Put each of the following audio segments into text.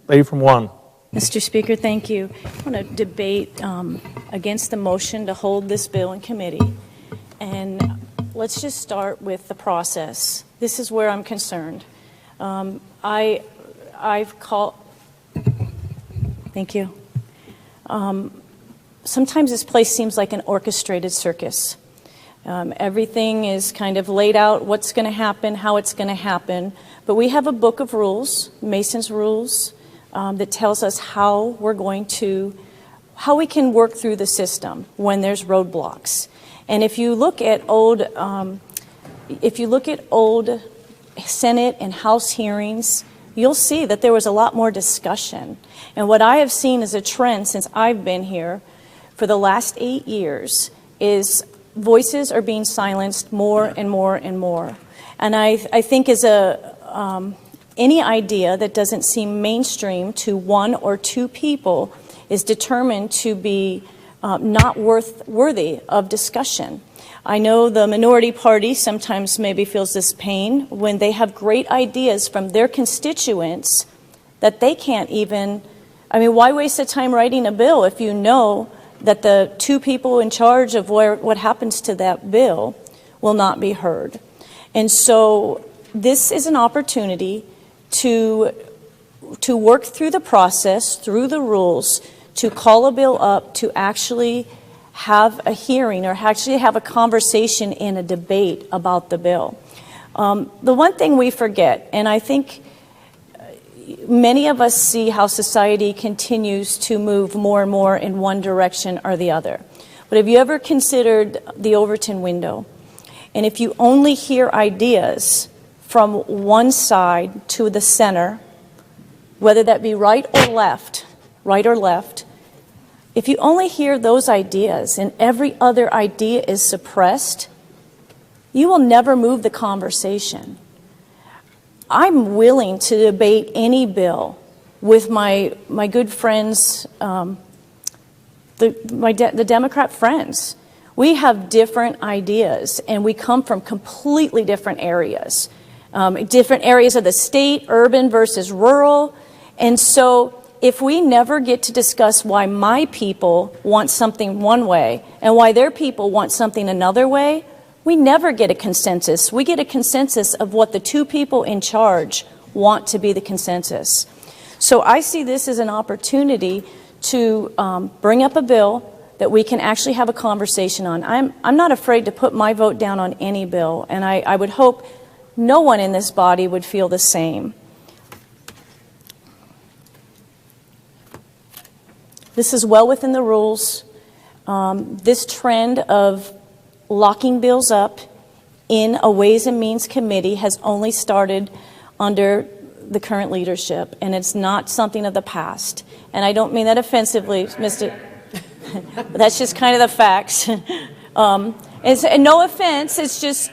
Lady from 1. Mr. Speaker, thank you. I want to debate against the motion to hold this bill in committee. And let's just start with the process. This is where I'm concerned. I've called... Thank you. Sometimes this place seems like an orchestrated circus. Everything is kind of laid out, what's going to happen, how it's going to happen. But we have a book of rules, Mason's rules, that tells us how we can work through the system when there's roadblocks. And if you look at old Senate and House hearings, you'll see that there was a lot more discussion. And what I have seen as a trend since I've been here for the last 8 years is voices are being silenced more and more and more. And I think as any idea that doesn't seem mainstream to one or two people is determined to be not worthy of discussion. I know the minority party sometimes maybe feels this pain when they have great ideas from their constituents that they can't even, why waste the time writing a bill if you know that the two people in charge of what happens to that bill will not be heard. And so this is an opportunity to work through the process, through the rules, to call a bill up, to actually have a hearing or actually have a conversation and a debate about the bill. The one thing we forget, and I think many of us see how society continues to move more and more in one direction or the other. But have you ever considered the Overton window? And if you only hear ideas from one side to the center, whether that be right or left, if you only hear those ideas and every other idea is suppressed, you will never move the conversation. I'm willing to debate any bill with my good friends, the Democrat friends. We have different ideas, and we come from completely different areas of the state, urban versus rural. And so if we never get to discuss why my people want something one way and why their people want something another way, we never get a consensus. We get a consensus of what the two people in charge want to be the consensus. So I see this as an opportunity to bring up a bill that we can actually have a conversation on. I'm not afraid to put my vote down on any bill, and I would hope no one in this body would feel the same. This is well within the rules. This trend of locking bills up in a Ways and Means Committee has only started under the current leadership, and it's not something of the past. And I don't mean that offensively, Mr. That's just kind of the facts. And no offense, it's just...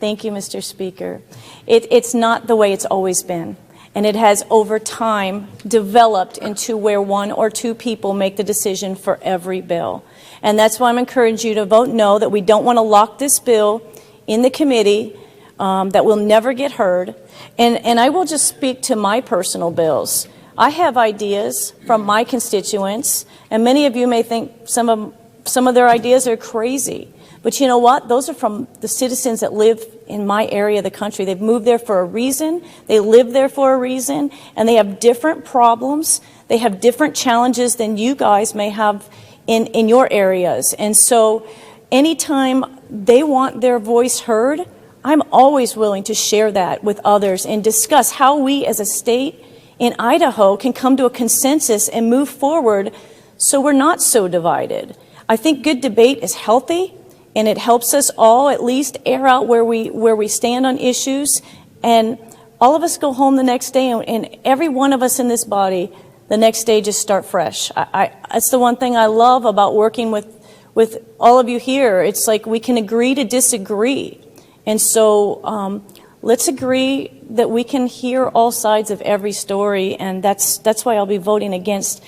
Thank you, Mr. Speaker. It's not the way it's always been. And it has, over time, developed into where one or two people make the decision for every bill. And that's why I'm encouraging you to vote no, that we don't want to lock this bill in the committee, that will never get heard. And I will just speak to my personal bills. I have ideas from my constituents, and many of you may think some of their ideas are crazy. But you know what? Those are from the citizens that live in my area of the country. They've moved there for a reason. They live there for a reason. And they have different problems. They have different challenges than you guys may have in your areas. And so anytime they want their voice heard, I'm always willing to share that with others and discuss how we as a state in Idaho can come to a consensus and move forward so we're not so divided. I think good debate is healthy. And it helps us all at least air out where we stand on issues. And all of us go home the next day, and every one of us in this body, the next day just start fresh. That's the one thing I love about working with all of you here. It's like we can agree to disagree. And so let's agree that we can hear all sides of every story. And that's why I'll be voting against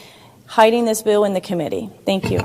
hiding this bill in the committee. Thank you.